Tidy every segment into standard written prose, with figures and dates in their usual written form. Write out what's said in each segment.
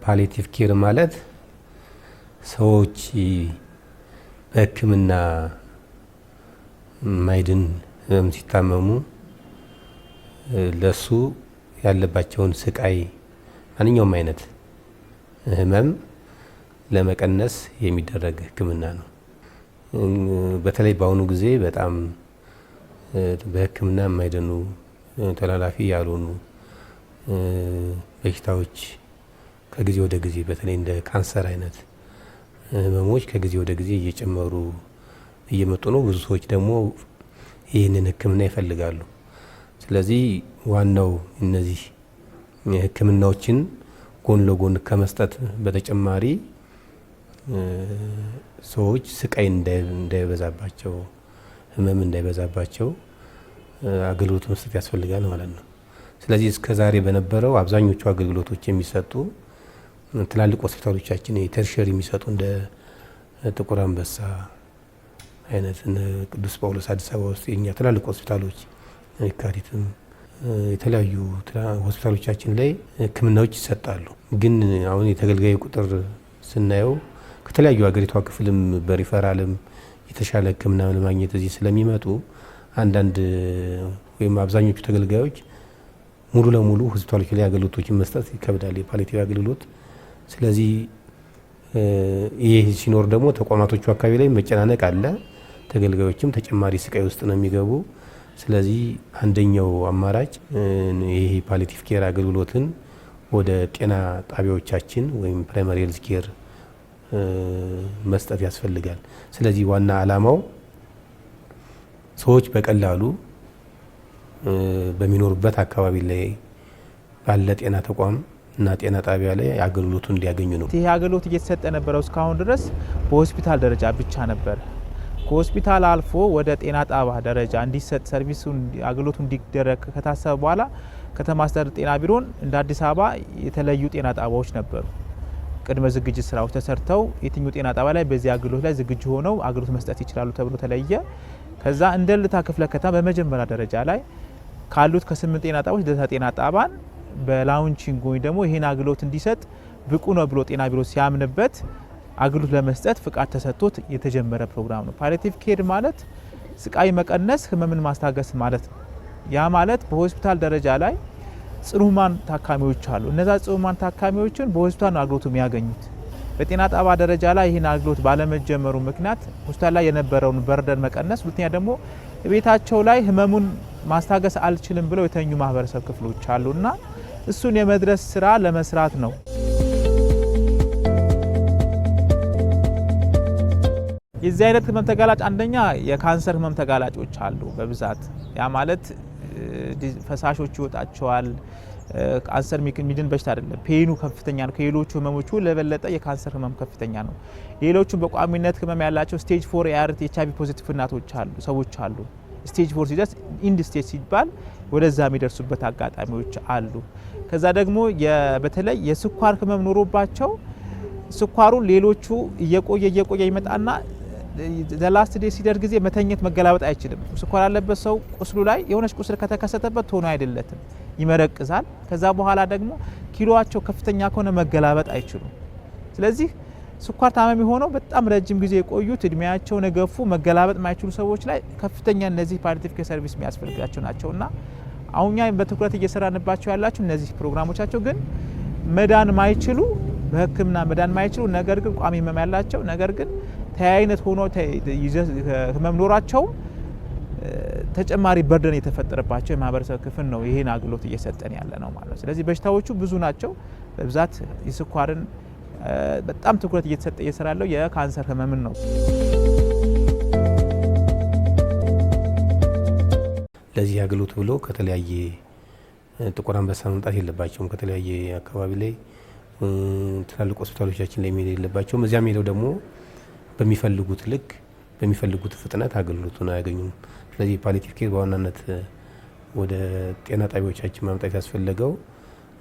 ፓሊቲቭ ኬር ማለት ሰዎች በሕክምና ማይድን ህመም ሲታመሙ ለሱ ያለባቸውን ስቃይ ማንኛውም አይነት ህመም ለመቀነስ የሚደረግ ሕክምና ነው። በተለይ በአሁኑ ጊዜ በጣም በሕክምና የማይድኑ ተላላፊ ያልሆኑ በሽታዎች ከጊዜ ወደ ጊዜ በተለይ እንደ ካንሰር አይነት ህመሞች ከጊዜ ወደ ጊዜ እየጨመሩ እየመጡ ነው። ብዙ ሰዎች ደግሞ ይህንን ሕክምና ይፈልጋሉ። ስለዚህ ዋናው እነዚህ ሕክምናዎችን ጎን ለጎን ከመስጠት በተጨማሪ ሰዎች ስቃይ እንዳይበዛባቸው፣ ህመም እንዳይበዛባቸው አገልግሎት መስጠት ያስፈልጋል ማለት ነው። ስለዚህ እስከዛሬ በነበረው አብዛኞቹ አገልግሎቶች የሚሰጡ ትላልቅ ሆስፒታሎቻችን ተርሸሪ የሚሰጡ እንደ ጥቁር አንበሳ አይነት ቅዱስ ጳውሎስ አዲስ አበባ ውስጥ የኛ ትላልቅ ሆስፒታሎች የካቲትም የተለያዩ ሆስፒታሎቻችን ላይ ህክምናዎች ይሰጣሉ። ግን አሁን የተገልጋይ ቁጥር ስናየው ከተለያዩ ሀገሪቷ ክፍልም በሪፈራልም የተሻለ ህክምና ለማግኘት እዚህ ስለሚመጡ አንዳንድ ወይም አብዛኞቹ ተገልጋዮች ሙሉ ለሙሉ ሆስፒታሎች ላይ አገልግሎቶችን መስጠት ይከብዳል፣ የፓሊቲቭ አገልግሎት። ስለዚህ ይህ ሲኖር ደግሞ ተቋማቶቹ አካባቢ ላይ መጨናነቅ አለ። ተገልጋዮችም ተጨማሪ ስቃይ ውስጥ ነው የሚገቡ። ስለዚህ አንደኛው አማራጭ ይሄ ፓሊቲቭ ኬር አገልግሎትን ወደ ጤና ጣቢያዎቻችን ወይም ፕራይመሪ ሄልዝ ኬር መስጠት ያስፈልጋል። ስለዚህ ዋና አላማው ሰዎች በቀላሉ በሚኖሩበት አካባቢ ላይ ባለ ጤና ተቋም እና ጤና ጣቢያ ላይ አገልግሎቱን እንዲያገኙ ነው። ይሄ አገልግሎት እየተሰጠ የነበረው እስካሁን ድረስ በሆስፒታል ደረጃ ብቻ ነበር። ከሆስፒታል አልፎ ወደ ጤና ጣቢያ ደረጃ እንዲሰጥ ሰርቪሱን አገልግሎቱ እንዲደረግ ከታሰበ በኋላ ከተማ አስተዳደር ጤና ቢሮን እንደ አዲስ አበባ የተለዩ ጤና ጣቢያዎች ነበሩ። ቅድመ ዝግጅት ስራዎች ተሰርተው የትኛው ጤና ጣቢያ ላይ በዚህ አገልግሎት ላይ ዝግጁ ሆነው አገልግሎት መስጠት ይችላሉ ተብሎ ተለየ። ከዛ እንደ ልደታ ክፍለ ከተማ በመጀመሪያ ደረጃ ላይ ካሉት ከ8 ጤና ጣቢያዎች ልደታ ጤና ጣቢያን በላውንቺንግ ወይ ደግሞ ይሄን አገልግሎት እንዲሰጥ ብቁ ነው ብሎ ጤና ቢሮ ሲያምንበት አገልግሎት ለመስጠት ፍቃድ ተሰጥቶት የተጀመረ ፕሮግራም ነው። ፓሊቲቭ ኬር ማለት ስቃይ መቀነስ፣ ህመምን ማስታገስ ማለት ነው። ያ ማለት በሆስፒታል ደረጃ ላይ ጽኑ ህሙማን ታካሚዎች አሉ። እነዛ ጽኑ ህሙማን ታካሚዎችን በሆስፒታል ነው አገልግሎቱ የሚያገኙት። በጤና ጣቢያ ደረጃ ላይ ይህን አገልግሎት ባለመጀመሩ ምክንያት ሆስፒታል ላይ የነበረውን በርደን መቀነስ፣ ሁለተኛ ደግሞ ቤታቸው ላይ ህመሙን ማስታገስ አልችልም ብለው የተኙ ማህበረሰብ ክፍሎች አሉና እሱን የመድረስ ስራ ለመስራት ነው። የዚህ አይነት ህመም ተጋላጭ አንደኛ የካንሰር ህመም ተጋላጮች አሉ በብዛት። ያ ማለት ፈሳሾች ይወጣቸዋል። ካንሰር ሚድን በሽታ አይደለም፣ ፔኑ ከፍተኛ ነው። ከሌሎቹ ህመሞቹ ለበለጠ የካንሰር ህመም ከፍተኛ ነው። ሌሎቹም በቋሚነት ህመም ያላቸው ስቴጅ 4 የአርት ኤችአይቪ ፖዚቲቭ እናቶች አሉ፣ ሰዎች አሉ። ስቴጅ 4 ሲደርስ ኢንድ ስቴጅ ሲባል ወደዛ የሚደርሱበት አጋጣሚዎች አሉ። ከዛ ደግሞ በተለይ የስኳር ህመም ኖሮባቸው ስኳሩን ሌሎቹ እየቆየ ይመጣና ዘላስት ዴይ ሲደርስ ጊዜ መተኘት መገላበጥ አይችልም። ስኳር ያለበት ሰው ቁስሉ ላይ የሆነች ቁስል ከተከሰተበት ቶሎ አይደለትም፣ ይመረቅዛል። ከዛ በኋላ ደግሞ ኪሎዋቸው ከፍተኛ ከሆነ መገላበጥ አይችሉም። ስለዚህ ስኳር ታማሚ ሆነው በጣም ረጅም ጊዜ የቆዩት እድሜያቸውን የገፉ መገላበጥ ማይችሉ ሰዎች ላይ ከፍተኛ እነዚህ ፓሊቲቭ ኬር ሰርቪስ የሚያስፈልጋቸው ናቸውና አሁን እኛ በትኩረት እየሰራንባቸው ያላቸው እነዚህ ፕሮግራሞቻቸው ግን መዳን ማይችሉ በህክምና መዳን ማይችሉ ነገር ግን ቋሚ ህመም ያላቸው ነገር ግን ተያይነት ሆኖ ህመም ኖራቸው ተጨማሪ በርደን የተፈጠረባቸው የማህበረሰብ ክፍል ነው ይሄን አገልግሎት እየሰጠን ያለ ነው ማለት ነው። ስለዚህ በሽታዎቹ ብዙ ናቸው። በብዛት የስኳርን በጣም ትኩረት እየተሰጠ እየሰራለው የካንሰር ህመምን ነው። ለዚህ አገልግሎት ብሎ ከተለያየ ጥቁር አንበሳ መምጣት የለባቸውም። ከተለያየ አካባቢ ላይ ትላልቅ ሆስፒታሎቻችን ላይ መሄድ የለባቸውም። እዚያም ሄደው ደግሞ በሚፈልጉት ልክ በሚፈልጉት ፍጥነት አገልግሎቱን አያገኙም። ስለዚህ ፓሊቲቭ ኬር በዋናነት ወደ ጤና ጣቢያዎቻችን ማምጣት ያስፈለገው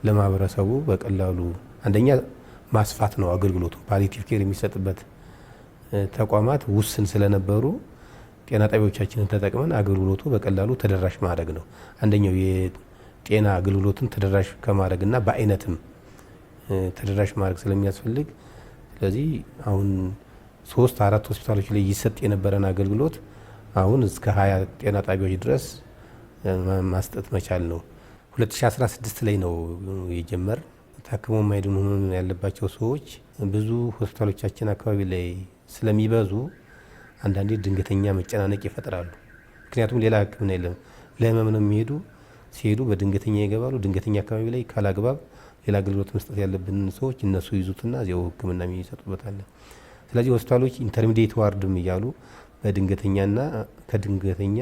ለማህበረሰቡ በቀላሉ አንደኛ ማስፋት ነው። አገልግሎቱ ፓሊቲቭ ኬር የሚሰጥበት ተቋማት ውስን ስለነበሩ ጤና ጣቢያዎቻችንን ተጠቅመን አገልግሎቱ በቀላሉ ተደራሽ ማድረግ ነው። አንደኛው የጤና አገልግሎትን ተደራሽ ከማድረግና በአይነትም ተደራሽ ማድረግ ስለሚያስፈልግ ስለዚህ አሁን 3-4 ሆስፒታሎች ላይ ይሰጥ የነበረን አገልግሎት አሁን እስከ 20 ጤና ጣቢያዎች ድረስ ማስጠት መቻል ነው። 2016 ላይ ነው የጀመር። ታክመው የማይድኑ ህመም ያለባቸው ሰዎች ብዙ ሆስፒታሎቻችን አካባቢ ላይ ስለሚበዙ አንዳንዴ ድንገተኛ መጨናነቅ ይፈጥራሉ። ምክንያቱም ሌላ ህክምና የለም፣ ለህመም ነው የሚሄዱ። ሲሄዱ በድንገተኛ ይገባሉ። ድንገተኛ አካባቢ ላይ ካላግባብ ሌላ አገልግሎት መስጠት ያለብን ሰዎች እነሱ ይዙትና እዚያው ህክምና የሚሰጡበታል። ስለዚህ ሆስፒታሎች ኢንተርሚዲየት ዋርድም እያሉ በድንገተኛና ከድንገተኛ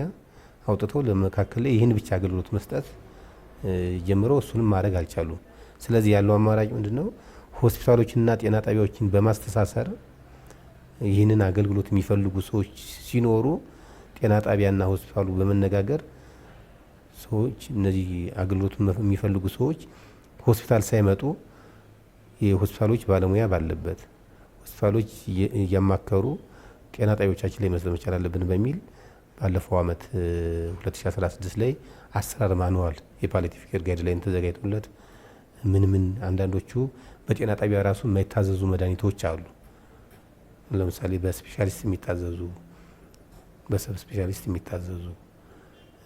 አውጥተው ለመካከል ላይ ይህን ብቻ አገልግሎት መስጠት ጀምረው እሱንም ማድረግ አልቻሉም። ስለዚህ ያለው አማራጭ ምንድነው? ሆስፒታሎችንና ጤና ጣቢያዎችን በማስተሳሰር ይህንን አገልግሎት የሚፈልጉ ሰዎች ሲኖሩ ጤና ጣቢያና ሆስፒታሉ በመነጋገር ሰዎች እነዚህ አገልግሎት የሚፈልጉ ሰዎች ሆስፒታል ሳይመጡ የሆስፒታሎች ባለሙያ ባለበት ሆስፒታሎች እያማከሩ ጤና ጣቢያዎቻችን ላይ መስጠት መቻል አለብን በሚል ባለፈው አመት 2016 ላይ አሰራር ማኑዋል የፓሊያቲቭ ኬር ጋይድላይን ተዘጋጅቶለት ምን አንዳንዶቹ በጤና ጣቢያ ራሱ የማይታዘዙ መድኃኒቶች አሉ። ለምሳሌ በስፔሻሊስት የሚታዘዙ በሰብ ስፔሻሊስት የሚታዘዙ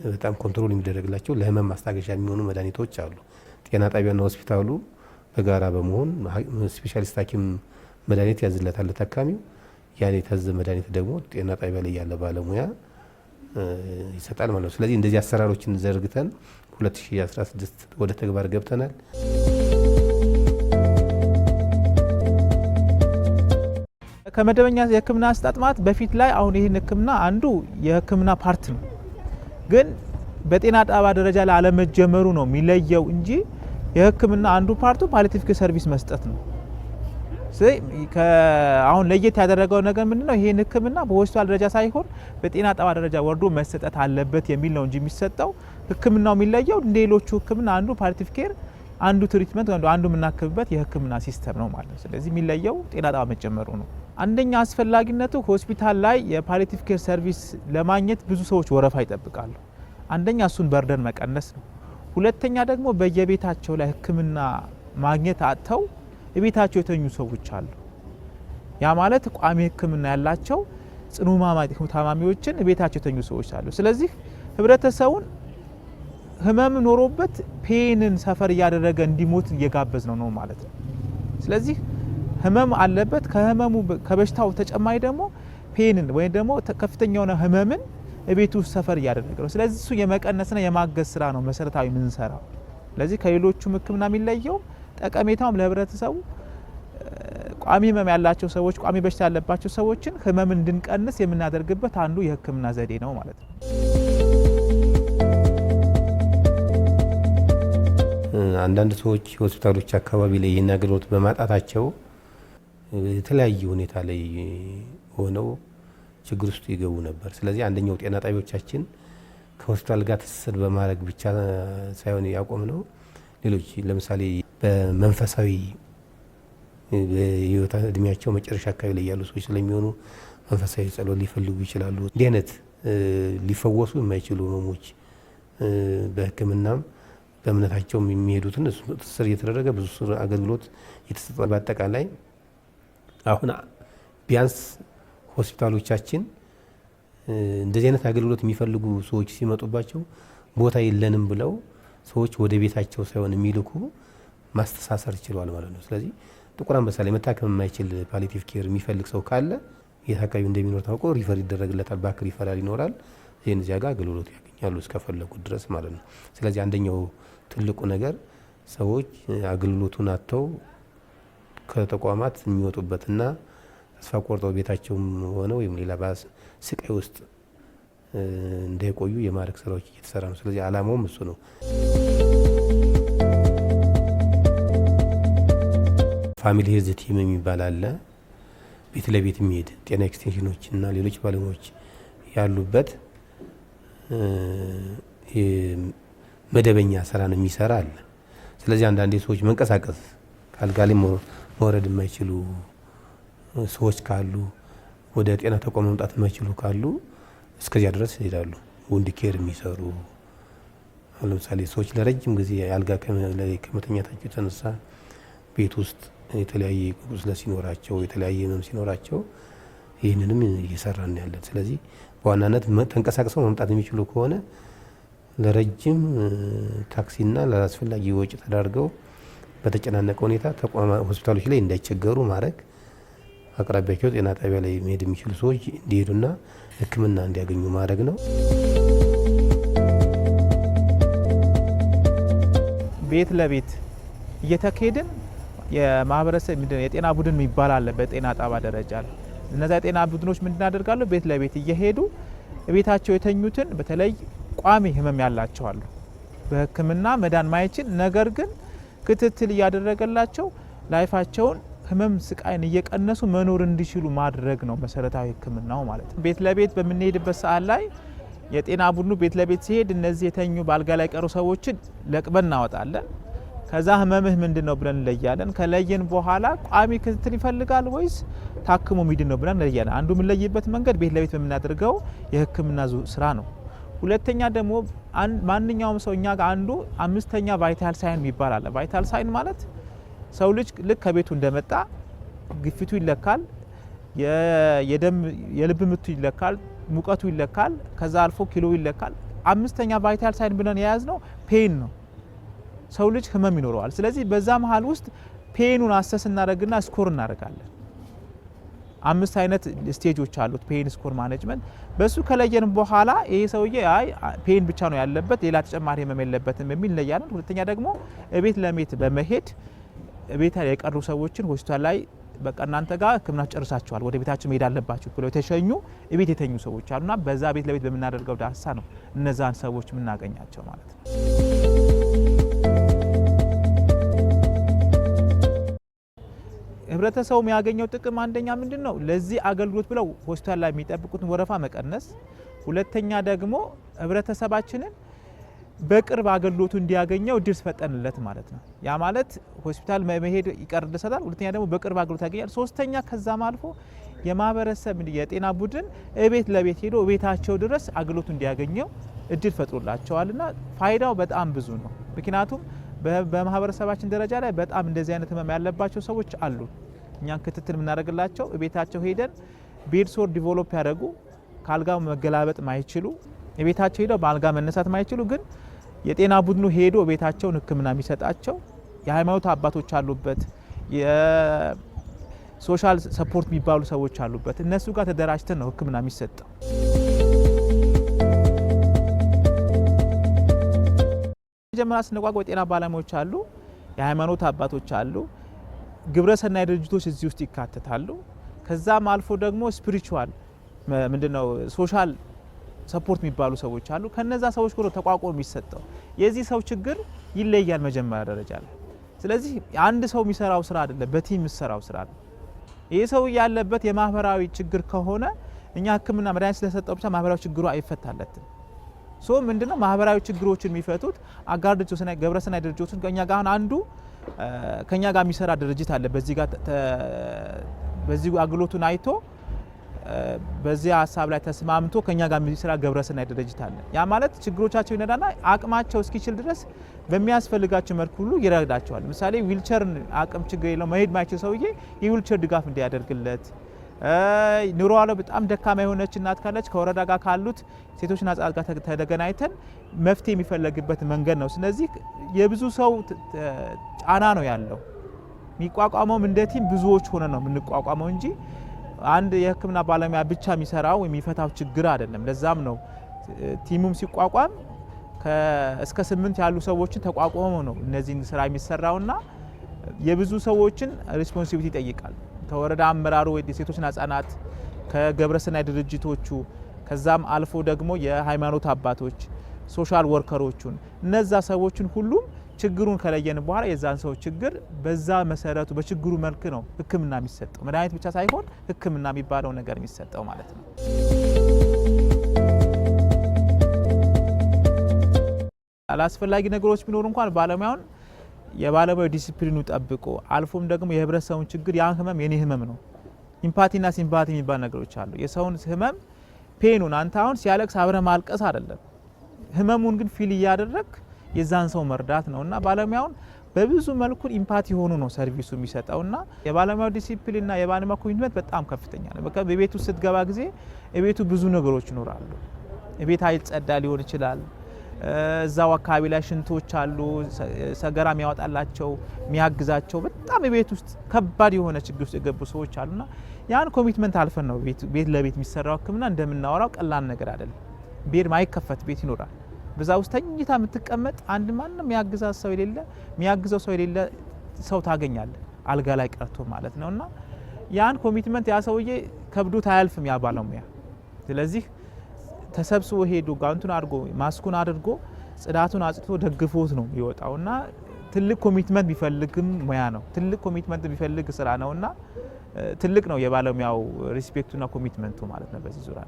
በጣም ኮንትሮል የሚደረግላቸው ለህመም ማስታገሻ የሚሆኑ መድኃኒቶች አሉ። ጤና ጣቢያና ሆስፒታሉ በጋራ በመሆን ስፔሻሊስት ሐኪም መድኃኒት ያዝለታል ታካሚው። ያን የታዘዘ መድኃኒት ደግሞ ጤና ጣቢያ ላይ ያለ ባለሙያ ይሰጣል ማለት ነው። ስለዚህ እንደዚህ አሰራሮችን ዘርግተን 2016 ወደ ተግባር ገብተናል። ከመደበኛ የህክምና አሰጣጥ ማለት በፊት ላይ አሁን ይህን ህክምና አንዱ የህክምና ፓርት ነው፣ ግን በጤና ጣቢያ ደረጃ ላይ አለመጀመሩ ነው የሚለየው እንጂ የህክምና አንዱ ፓርቱ ፓሊያቲቭ ኬር ሰርቪስ መስጠት ነው። አሁን ለየት ያደረገው ነገር ምንድነው? ይሄን ህክምና በሆስፒታል ደረጃ ሳይሆን በጤና ጣቢያ ደረጃ ወርዶ መሰጠት አለበት የሚል ነው እንጂ የሚሰጠው ህክምናው የሚለየው እንደ ሌሎቹ ህክምና አንዱ ፓሊያቲቭ ኬር አንዱ ትሪትመንት አንዱ የምናክብበት የህክምና ሲስተም ነው ማለት ነው። ስለዚህ የሚለየው ጤና ጣቢያ መጨመሩ ነው። አንደኛ አስፈላጊነቱ ሆስፒታል ላይ የፓሊያቲቭ ኬር ሰርቪስ ለማግኘት ብዙ ሰዎች ወረፋ ይጠብቃሉ። አንደኛ እሱን በርደን መቀነስ ነው። ሁለተኛ ደግሞ በየቤታቸው ላይ ህክምና ማግኘት አጥተው ቤታቸው የተኙ ሰዎች አሉ። ያ ማለት ቋሚ ህክምና ያላቸው ጽኑ ታማሚዎችን ቤታቸው የተኙ ሰዎች አሉ። ስለዚህ ህብረተሰቡን ህመም ኖሮበት ፔንን ሰፈር እያደረገ እንዲሞት እየጋበዝ ነው ማለት ነው። ስለዚህ ህመም አለበት፣ ከህመሙ ከበሽታው ተጨማሪ ደግሞ ፔንን ወይም ደግሞ ከፍተኛ የሆነ ህመምን ቤቱ ሰፈር እያደረገ ነው። ስለዚህ እሱ የመቀነስና የማገዝ ስራ ነው መሰረታዊ የምንሰራው። ስለዚህ ከሌሎቹም ህክምና የሚለየው ጠቀሜታውም ለህብረተሰቡ ቋሚ ህመም ያላቸው ሰዎች ቋሚ በሽታ ያለባቸው ሰዎችን ህመም እንድንቀንስ የምናደርግበት አንዱ የህክምና ዘዴ ነው ማለት ነው። አንዳንድ ሰዎች ሆስፒታሎች አካባቢ ላይ ይህን አገልግሎት በማጣታቸው የተለያየ ሁኔታ ላይ ሆነው ችግር ውስጥ ይገቡ ነበር። ስለዚህ አንደኛው ጤና ጣቢያዎቻችን ከሆስፒታል ጋር ትስስር በማድረግ ብቻ ሳይሆን ያቆም ነው። ሌሎች ለምሳሌ በመንፈሳዊ የህይወት እድሜያቸው መጨረሻ አካባቢ ላይ ያሉ ሰዎች ስለሚሆኑ መንፈሳዊ ጸሎት ሊፈልጉ ይችላሉ። እንዲህ አይነት ሊፈወሱ የማይችሉ ህመሞች በህክምናም በእምነታቸው የሚሄዱትን ትስስር እየተደረገ ብዙ አገልግሎት የተሰጠ በአጠቃላይ አሁን ቢያንስ ሆስፒታሎቻችን እንደዚህ አይነት አገልግሎት የሚፈልጉ ሰዎች ሲመጡባቸው ቦታ የለንም ብለው ሰዎች ወደ ቤታቸው ሳይሆን የሚልኩ ማስተሳሰር ይችላል ማለት ነው። ስለዚህ ጥቁር አንበሳ ላይ መታከም የማይችል ፓሊያቲቭ ኬር የሚፈልግ ሰው ካለ የት አካባቢ እንደሚኖር ታውቆ ሪፈር ይደረግለታል። ባክ ሪፈራል ይኖራል። ይህን እዚያ ጋር አገልግሎት ያገኛሉ እስከፈለጉት ድረስ ማለት ነው። ስለዚህ አንደኛው ትልቁ ነገር ሰዎች አገልግሎቱን አጥተው ከተቋማት የሚወጡበትና ተስፋ ቆርጠው ቤታቸውም ሆነ ወይም ሌላ ባስ ስቃይ ውስጥ እንዳይቆዩ የማድረግ ስራዎች እየተሰራ ነው። ስለዚህ አላማውም እሱ ነው። ፋሚሊ ሄልዝ ቲም የሚባል አለ። ቤት ለቤት የሚሄድ ጤና ኤክስቴንሽኖች እና ሌሎች ባለሙያዎች ያሉበት መደበኛ ስራን የሚሰራ አለ። ስለዚህ አንዳንዴ ሰዎች መንቀሳቀስ ካልጋ ላይ መውረድ የማይችሉ ሰዎች ካሉ፣ ወደ ጤና ተቋም መምጣት የማይችሉ ካሉ እስከዚያ ድረስ ይሄዳሉ። ውንድ ኬር የሚሰሩ ለምሳሌ ሰዎች ለረጅም ጊዜ አልጋ ከመተኛታቸው የተነሳ ቤት ውስጥ የተለያየ ቁስለት ሲኖራቸው የተለያየ ህመም ሲኖራቸው ይህንንም እየሰራን ያለን። ስለዚህ በዋናነት ተንቀሳቅሰው መምጣት የሚችሉ ከሆነ ለረጅም ታክሲና ለአስፈላጊ ወጪ ተዳርገው በተጨናነቀ ሁኔታ ሆስፒታሎች ላይ እንዳይቸገሩ ማድረግ፣ አቅራቢያቸው ጤና ጣቢያ ላይ መሄድ የሚችሉ ሰዎች እንዲሄዱና ሕክምና እንዲያገኙ ማድረግ ነው። ቤት ለቤት እየተካሄድን የማህበረሰብ የጤና ቡድን የሚባል አለ በጤና ጣቢያ ደረጃ ላይ። እነዛ የጤና ቡድኖች ምንድን ያደርጋሉ? ቤት ለቤት እየሄዱ ቤታቸው የተኙትን በተለይ ቋሚ ህመም ያላቸው አሉ፣ በህክምና መዳን ማይችል ነገር ግን ክትትል እያደረገላቸው ላይፋቸውን ህመም ስቃይን እየቀነሱ መኖር እንዲችሉ ማድረግ ነው መሰረታዊ ህክምናው ማለት ነው። ቤት ለቤት በምንሄድበት ሰዓት ላይ የጤና ቡድኑ ቤት ለቤት ሲሄድ እነዚህ የተኙ በአልጋ ላይ ቀሩ ሰዎችን ለቅመን እናወጣለን። ከዛ ህመምህ ምንድነው ብለን እንለያለን። ከለየን በኋላ ቋሚ ክትትል ይፈልጋል ወይስ ታክሞ ሚድን ነው ብለን እንለያለን። አንዱ የምንለይበት መንገድ ቤት ለቤት በምናደርገው የህክምና ስራ ነው። ሁለተኛ ደግሞ ማንኛውም ሰው እኛ ጋር አንዱ 5ኛ ቫይታል ሳይን ይባላል። ቫይታል ሳይን ማለት ሰው ልጅ ልክ ከቤቱ እንደመጣ ግፊቱ ይለካል፣ የልብ ምቱ ይለካል፣ ሙቀቱ ይለካል፣ ከዛ አልፎ ኪሎ ይለካል። 5ኛ ቫይታል ሳይን ብለን የያዝነው ፔን ነው። ሰው ልጅ ህመም ይኖረዋል። ስለዚህ በዛ መሃል ውስጥ ፔኑን አሰስ እናደርግና ስኮር እናደርጋለን። 5 አይነት ስቴጆች አሉት ፔን ስኮር ማኔጅመንት። በሱ ከለየን በኋላ ይሄ ሰውዬ አይ ፔን ብቻ ነው ያለበት ሌላ ተጨማሪ ህመም የለበትም የሚል ለያለን። ሁለተኛ ደግሞ እቤት ለቤት በመሄድ እቤት የቀሩ ሰዎችን ሆስፒታል ላይ በቃ እናንተ ጋር ህክምና ጨርሳችኋል ወደ ቤታችሁ መሄድ አለባችሁ ብለው የተሸኙ እቤት የተኙ ሰዎች አሉና በዛ ቤት ለቤት በምናደርገው ዳሰሳ ነው እነዛን ሰዎች የምናገኛቸው ማለት ነው። ህብረተሰቡ የሚያገኘው ጥቅም አንደኛ ምንድነው? ለዚህ አገልግሎት ብለው ሆስፒታል ላይ የሚጠብቁትን ወረፋ መቀነስ፣ ሁለተኛ ደግሞ ህብረተሰባችንን በቅርብ አገልግሎቱ እንዲያገኘው እድል ፈጠንለት ማለት ነው። ያ ማለት ሆስፒታል መሄድ ይቀርልሰታል፣ ሁለተኛ ደግሞ በቅርብ አገልግሎት ያገኛል፣ ሶስተኛ ከዛም አልፎ የማህበረሰብ የጤና ቡድን እቤት ለቤት ሄዶ ቤታቸው ድረስ አገልግሎቱ እንዲያገኘው እድል ፈጥሮላቸዋልና ፋይዳው በጣም ብዙ ነው። ምክንያቱም በማህበረሰባችን ደረጃ ላይ በጣም እንደዚህ አይነት ህመም ያለባቸው ሰዎች አሉ። እኛን ክትትል የምናደርግላቸው ቤታቸው ሄደን ቤድ ሶር ዲቨሎፕ ያደረጉ ካልጋው መገላበጥ ማይችሉ የቤታቸው ሄደው በአልጋ መነሳት ማይችሉ ግን የጤና ቡድኑ ሄዶ ቤታቸውን ህክምና የሚሰጣቸው የሃይማኖት አባቶች አሉበት፣ የሶሻል ሰፖርት የሚባሉ ሰዎች አሉበት። እነሱ ጋር ተደራጅተን ነው ህክምና የሚሰጠው። መጀመሪያ ስንቋቋም የጤና ባለሙያዎች አሉ፣ የሃይማኖት አባቶች አሉ፣ ግብረሰናይ ድርጅቶች እዚህ ውስጥ ይካተታሉ። ከዛም አልፎ ደግሞ ስፒሪቹዋል ምንድነው ሶሻል ሰፖርት የሚባሉ ሰዎች አሉ። ከነዛ ሰዎች ጋር ተቋቁሞ የሚሰጠው የዚህ ሰው ችግር ይለያል መጀመሪያ ደረጃ ላይ። ስለዚህ አንድ ሰው የሚሰራው ስራ አይደለም፣ በቲም የሚሰራው ስራ ነው። ይሄ ሰው ያለበት የማህበራዊ ችግር ከሆነ እኛ ህክምና መድኃኒት ስለሰጠው ብቻ ማህበራዊ ችግሩ አይፈታለትም። ሶ ምንድነው ማህበራዊ ችግሮችን የሚፈቱት አጋር ድርጅቶች እና ግብረሰናይ ድርጅቶችን ከኛ ጋር አንዱ ከኛ ጋር የሚሰራ ድርጅት አለ። በዚህ አገልግሎቱን አይቶ በዚህ ሀሳብ ላይ ተስማምቶ ከኛ ጋር የሚሰራ ግብረሰናይ ድርጅት አለ። ያ ማለት ችግሮቻቸው ይነዳና አቅማቸው እስኪችል ድረስ በሚያስፈልጋቸው መልኩ ሁሉ ይረዳቸዋል። ምሳሌ ዊልቸር አቅም ችግር የለው መሄድ ማይችል ሰውዬ የዊልቸር ድጋፍ እንዲያደርግለት፣ ኑሮ አለው በጣም ደካማ የሆነች እናት ካለች ከወረዳ ጋር ካሉት ሴቶችና ህጻናት ጋር ተገናኝተን መፍትሄ የሚፈለግበት መንገድ ነው። ስለዚህ የብዙ ሰው ጫና ነው ያለው። የሚቋቋመውም እንደ ቲም ብዙዎች ሆነ ነው የምንቋቋመው እንጂ አንድ የህክምና ባለሙያ ብቻ የሚሰራው የሚፈታው ችግር አይደለም። ለዛም ነው ቲሙም ሲቋቋም እስከ 8 ያሉ ሰዎችን ተቋቁሞ ነው እነዚህን ስራ የሚሰራውና የብዙ ሰዎችን ሪስፖንሲቢሊቲ ይጠይቃል። ከወረዳ አመራሩ የሴቶችና ህጻናት ከግብረሰናይ ድርጅቶቹ ከዛም አልፎ ደግሞ የሃይማኖት አባቶች ሶሻል ወርከሮቹን እነዛ ሰዎችን ሁሉም ችግሩን ከለየን በኋላ የዛን ሰው ችግር በዛ መሰረቱ በችግሩ መልክ ነው ህክምና የሚሰጠው። መድኃኒት ብቻ ሳይሆን ህክምና የሚባለው ነገር የሚሰጠው ማለት ነው። አላስፈላጊ ነገሮች ቢኖሩ እንኳን ባለሙያውን የባለሙያው ዲሲፕሊኑ ጠብቆ አልፎም ደግሞ የህብረተሰቡን ችግር ያን ህመም የኔ ህመም ነው ኢምፓቲና ሲምፓቲ የሚባል ነገሮች አሉ። የሰውን ህመም ፔኑን አንተ አሁን ሲያለቅስ አብረ ማልቀስ አይደለም፣ ህመሙን ግን ፊል እያደረግ የዛን ሰው መርዳት ነውና ባለሙያውን በብዙ መልኩ ኢምፓቲ ሆኖ ነው ሰርቪሱ የሚሰጠውና የባለሙያው ዲሲፕሊንና የባለሙያው ኮሚትመንት በጣም ከፍተኛ ነው። በቃ በቤቱ ስትገባ ጊዜ የቤቱ ብዙ ነገሮች ይኖራሉ። የቤት አይጸዳ ሊሆን ይችላል። እዛው አካባቢ ላይ ሽንቶች አሉ፣ ሰገራ የሚያወጣላቸው የሚያግዛቸው በጣም የቤት ውስጥ ከባድ የሆነ ችግር ውስጥ የገቡ ሰዎች አሉና ያን ኮሚትመንት አልፈን ነው ቤት ለቤት የሚሰራው ሕክምና እንደምናወራው ቀላል ነገር አይደለም። ቤት ማይከፈት ቤት ይኖራል። በዛ ውስጥ ተኝታ የምትቀመጥ አንድ ማንም የሚያግዘው ሰው የሌለ ሰው ታገኛለህ፣ አልጋ ላይ ቀርቶ ማለት ነውና ያን ኮሚትመንት ያ ሰውዬ ከብዶት አያልፍም ያ ባለሙያ። ስለዚህ ተሰብስቦ ሄዶ ጋንቱን አድርጎ ማስኩን አድርጎ ጽዳቱን አጽድቶ ደግፎት ነው የሚወጣውና ትልቅ ኮሚትመንት ቢፈልግም ሙያ ነው። ትልቅ ኮሚትመንት ቢፈልግ ስራ ነውና ትልቅ ነው የባለሙያው ሪስፔክቱና ኮሚትመንቱ ማለት ነው በዚህ ዙሪያ።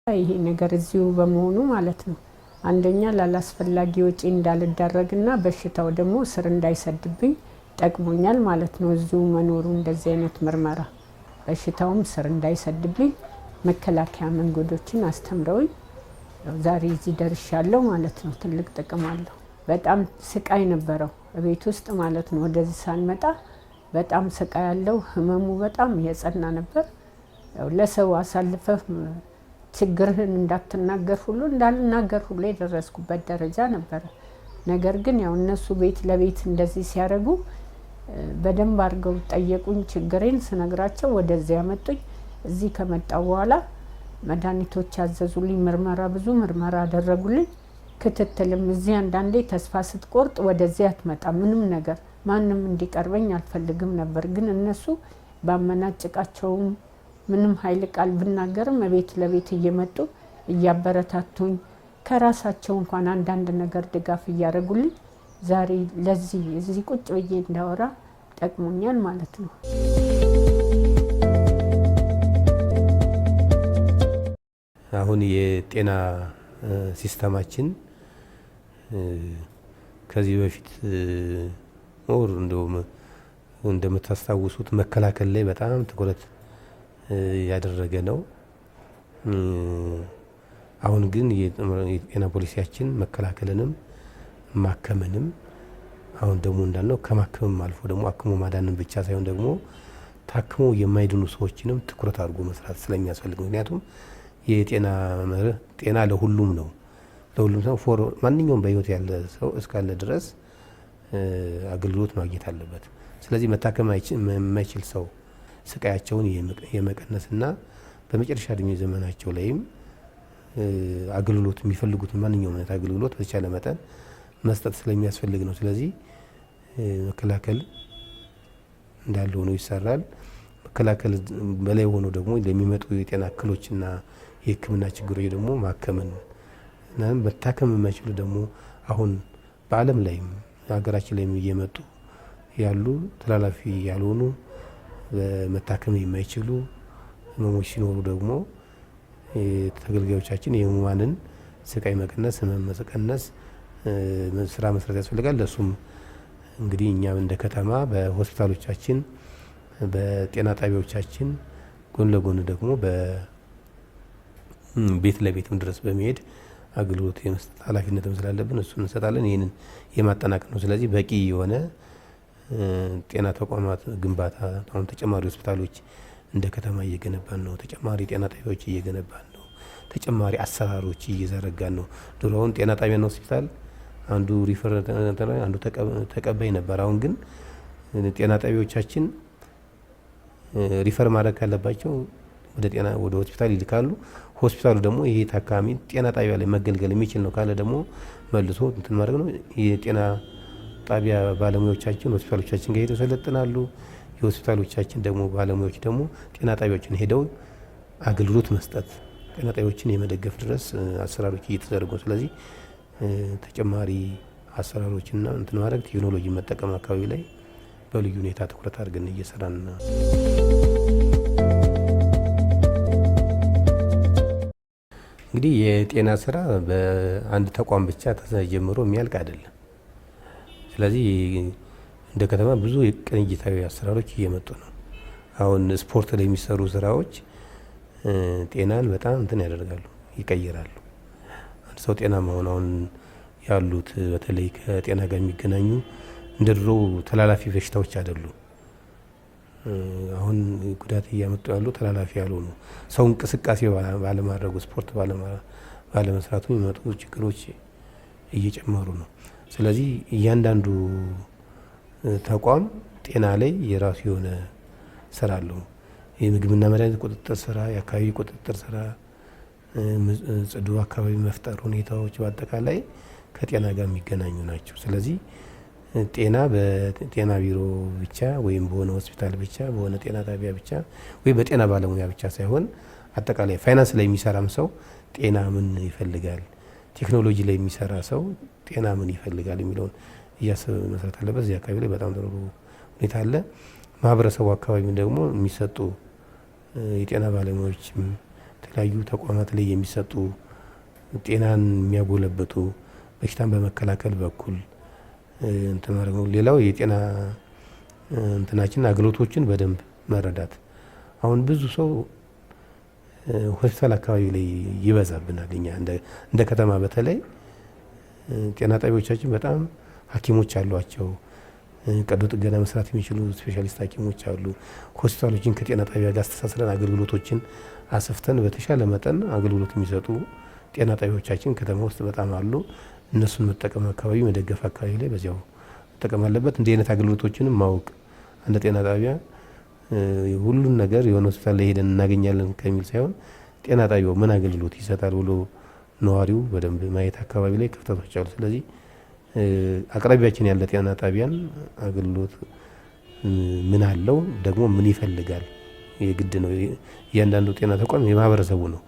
ይሄ ነገር እዚሁ በመሆኑ ማለት ነው አንደኛ ላላስፈላጊ ወጪ እንዳልዳረግና በሽታው ደግሞ ስር እንዳይሰድብኝ ጠቅሞኛል ማለት ነው። እዚሁ መኖሩ እንደዚህ አይነት ምርመራ በሽታውም ስር እንዳይሰድብኝ መከላከያ መንገዶችን አስተምረውኝ ዛሬ እዚህ ደርሻለሁ ማለት ነው። ትልቅ ጥቅም አለው። በጣም ስቃይ ነበረው ቤት ውስጥ ማለት ነው። ወደዚህ ሳንመጣ በጣም ስቃይ ያለው ህመሙ በጣም የጸና ነበር። ለሰው አሳልፈህ ችግርህን እንዳትናገር ሁሉ እንዳልናገር ሁሉ የደረስኩበት ደረጃ ነበረ። ነገር ግን ያው እነሱ ቤት ለቤት እንደዚህ ሲያደርጉ በደንብ አድርገው ጠየቁኝ። ችግሬን ስነግራቸው ወደዚህ ያመጡኝ። እዚህ ከመጣው በኋላ መድኃኒቶች ያዘዙልኝ፣ ብዙ ምርመራ አደረጉልኝ። ክትትልም እዚህ አንዳንዴ ተስፋ ስትቆርጥ ወደዚህ አትመጣ ምንም ነገር ማንም እንዲቀርበኝ አልፈልግም ነበር። ግን እነሱ ባመናጭቃቸውም ምንም ኃይል ቃል ብናገርም ቤት ለቤት እየመጡ እያበረታቱኝ ከራሳቸው እንኳን አንዳንድ ነገር ድጋፍ እያደረጉልኝ ዛሬ ለዚህ እዚህ ቁጭ ብዬ እንዳወራ ጠቅሞኛል ማለት ነው። አሁን የጤና ሲስተማችን ከዚህ በፊት ሞር እንደምታስታውሱት መከላከል ላይ በጣም ትኩረት ያደረገ ነው። አሁን ግን የጤና ፖሊሲያችን መከላከልንም ማከምንም አሁን ደግሞ እንዳልነው ከማከምም አልፎ ደግሞ አክሞ ማዳንን ብቻ ሳይሆን ደግሞ ታክሞ የማይድኑ ሰዎችንም ትኩረት አድርጎ መስራት ስለሚያስፈልግ፣ ምክንያቱም የጤና መርህ ጤና ለሁሉም ነው። ለሁሉም ሰው ማንኛውም በህይወት ያለ ሰው እስካለ ድረስ አገልግሎት ማግኘት አለበት። ስለዚህ መታከም የማይችል ሰው ስቃያቸውን የመቀነስና በመጨረሻ እድሜ ዘመናቸው ላይም አገልግሎት የሚፈልጉትን ማንኛውም አይነት አገልግሎት በተቻለ መጠን መስጠት ስለሚያስፈልግ ነው። ስለዚህ መከላከል እንዳለ ሆኖ ይሰራል። መከላከል በላይ ሆኖ ደግሞ ለሚመጡ የጤና እክሎችና የሕክምና ችግሮች ደግሞ ማከምን እና መታከም የማይችሉ ደግሞ አሁን በዓለም ላይም ሀገራችን ላይም እየመጡ ያሉ ተላላፊ ያልሆኑ መታከም የማይችሉ ህመሞች ሲኖሩ ደግሞ ተገልጋዮቻችን የህሙማንን ስቃይ መቀነስ፣ ህመም መቀነስ ስራ መስራት ያስፈልጋል። ለሱም እንግዲህ እኛም እንደ ከተማ በሆስፒታሎቻችን በጤና ጣቢያዎቻችን ጎን ለጎን ደግሞ በቤት ለቤትም ድረስ በመሄድ አገልግሎት የመስጠት ኃላፊነትም ስላለብን እሱን እንሰጣለን። ይህንን የማጠናቀቅ ነው። ስለዚህ በቂ የሆነ ጤና ተቋማት ግንባታ አሁን ተጨማሪ ሆስፒታሎች እንደ ከተማ እየገነባን ነው። ተጨማሪ ጤና ጣቢያዎች እየገነባን ነው። ተጨማሪ አሰራሮች እየዘረጋን ነው። ድሮውን ጤና ጣቢያና ሆስፒታል አንዱ ሪፈር አንዱ ተቀባይ ነበር። አሁን ግን ጤና ጣቢያዎቻችን ሪፈር ማድረግ ካለባቸው ወደ ሆስፒታል ይልካሉ። ሆስፒታሉ ደግሞ ይሄ ታካሚ ጤና ጣቢያ ላይ መገልገል የሚችል ነው ካለ ደግሞ መልሶ እንትን ማድረግ ነው። የጤና ጣቢያ ባለሙያዎቻችን ሆስፒታሎቻችን ጋር ሄደው ሰለጥናሉ። የሆስፒታሎቻችን ደግሞ ባለሙያዎች ደግሞ ጤና ጣቢያዎችን ሄደው አገልግሎት መስጠት፣ ጤና ጣቢያዎችን የመደገፍ ድረስ አሰራሮች እየተዘረጉ፣ ስለዚህ ተጨማሪ አሰራሮችና እንትን ማድረግ ቴክኖሎጂ መጠቀም አካባቢ ላይ በልዩ ሁኔታ ትኩረት አድርገን እየሰራን ነው። እንግዲህ የጤና ስራ በአንድ ተቋም ብቻ ተጀምሮ የሚያልቅ አይደለም። ስለዚህ እንደ ከተማ ብዙ ቅንጅታዊ አሰራሮች እየመጡ ነው። አሁን ስፖርት ላይ የሚሰሩ ስራዎች ጤናን በጣም እንትን ያደርጋሉ፣ ይቀይራሉ። አንድ ሰው ጤናማ ሆነውን ያሉት በተለይ ከጤና ጋር የሚገናኙ እንደ ድሮ ተላላፊ በሽታዎች አይደሉም። አሁን ጉዳት እያመጡ ያሉ ተላላፊ ያልሆኑ ሰው እንቅስቃሴ ባለማድረጉ ስፖርት ባለመስራቱ የሚመጡ ችግሮች እየጨመሩ ነው። ስለዚህ እያንዳንዱ ተቋም ጤና ላይ የራሱ የሆነ ስራ አለው። የምግብና መድኃኒት ቁጥጥር ስራ፣ የአካባቢ ቁጥጥር ስራ፣ ጽዱ አካባቢ መፍጠር ሁኔታዎች በአጠቃላይ ከጤና ጋር የሚገናኙ ናቸው። ስለዚህ ጤና በጤና ቢሮ ብቻ ወይም በሆነ ሆስፒታል ብቻ በሆነ ጤና ጣቢያ ብቻ ወይም በጤና ባለሙያ ብቻ ሳይሆን አጠቃላይ ፋይናንስ ላይ የሚሰራም ሰው ጤና ምን ይፈልጋል፣ ቴክኖሎጂ ላይ የሚሰራ ሰው ጤና ምን ይፈልጋል የሚለውን እያሰበ መስራት አለበት። እዚህ አካባቢ ላይ በጣም ጥሩ ሁኔታ አለ። ማህበረሰቡ አካባቢ ደግሞ የሚሰጡ የጤና ባለሙያዎች የተለያዩ ተቋማት ላይ የሚሰጡ ጤናን የሚያጎለብቱ በሽታን በመከላከል በኩል እንትን ማለት ነው። ሌላው የጤና እንትናችን አገልግሎቶችን በደንብ መረዳት። አሁን ብዙ ሰው ሆስፒታል አካባቢ ላይ ይበዛብናል። እኛ እንደ ከተማ በተለይ ጤና ጣቢያዎቻችን በጣም ሐኪሞች አሏቸው። ቀዶ ጥገና መስራት የሚችሉ ስፔሻሊስት ሐኪሞች አሉ። ሆስፒታሎችን ከጤና ጣቢያ ጋር አስተሳስረን አገልግሎቶችን አሰፍተን በተሻለ መጠን አገልግሎት የሚሰጡ ጤና ጣቢያዎቻችን ከተማ ውስጥ በጣም አሉ። እነሱን መጠቀም አካባቢ መደገፍ አካባቢ ላይ በዚያው መጠቀም አለበት። እንዲህ አይነት አገልግሎቶችንም ማወቅ አንድ ጤና ጣቢያ ሁሉን ነገር የሆነ ሆስፒታል ላይ ሄደን እናገኛለን ከሚል ሳይሆን ጤና ጣቢያው ምን አገልግሎት ይሰጣል ብሎ ነዋሪው በደንብ ማየት አካባቢ ላይ ክፍተቶች አሉ። ስለዚህ አቅራቢያችን ያለ ጤና ጣቢያን አገልግሎት ምን አለው ደግሞ ምን ይፈልጋል የግድ ነው። እያንዳንዱ ጤና ተቋም የማህበረሰቡ ነው።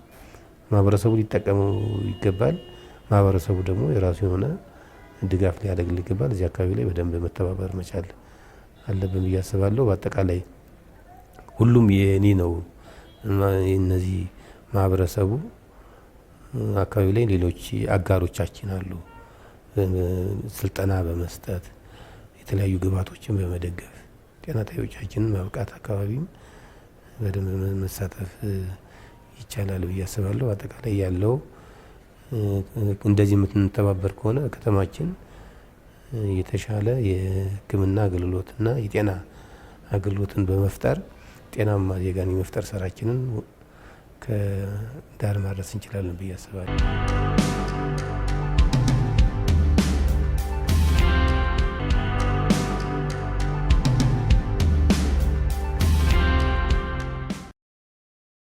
ማህበረሰቡ ሊጠቀመው ይገባል። ማህበረሰቡ ደግሞ የራሱ የሆነ ድጋፍ ሊያደርግል ይገባል። እዚህ አካባቢ ላይ በደንብ መተባበር መቻል አለብን ብዬ አስባለሁ። በአጠቃላይ ሁሉም የኔ ነው። እነዚህ ማህበረሰቡ አካባቢ ላይ ሌሎች አጋሮቻችን አሉ። ስልጠና በመስጠት የተለያዩ ግብዓቶችን በመደገፍ ጤና ጣቢያዎቻችንን ማብቃት አካባቢም በደንብ መሳተፍ ይቻላል ብዬ አስባለሁ። አጠቃላይ ያለው እንደዚህ የምንተባበር ከሆነ ከተማችን የተሻለ የሕክምና አገልግሎትና የጤና አገልግሎትን በመፍጠር ጤናማ ዜጋን የመፍጠር ስራችንን ከዳር ማድረስ እንችላለን ብዬ አስባለሁ።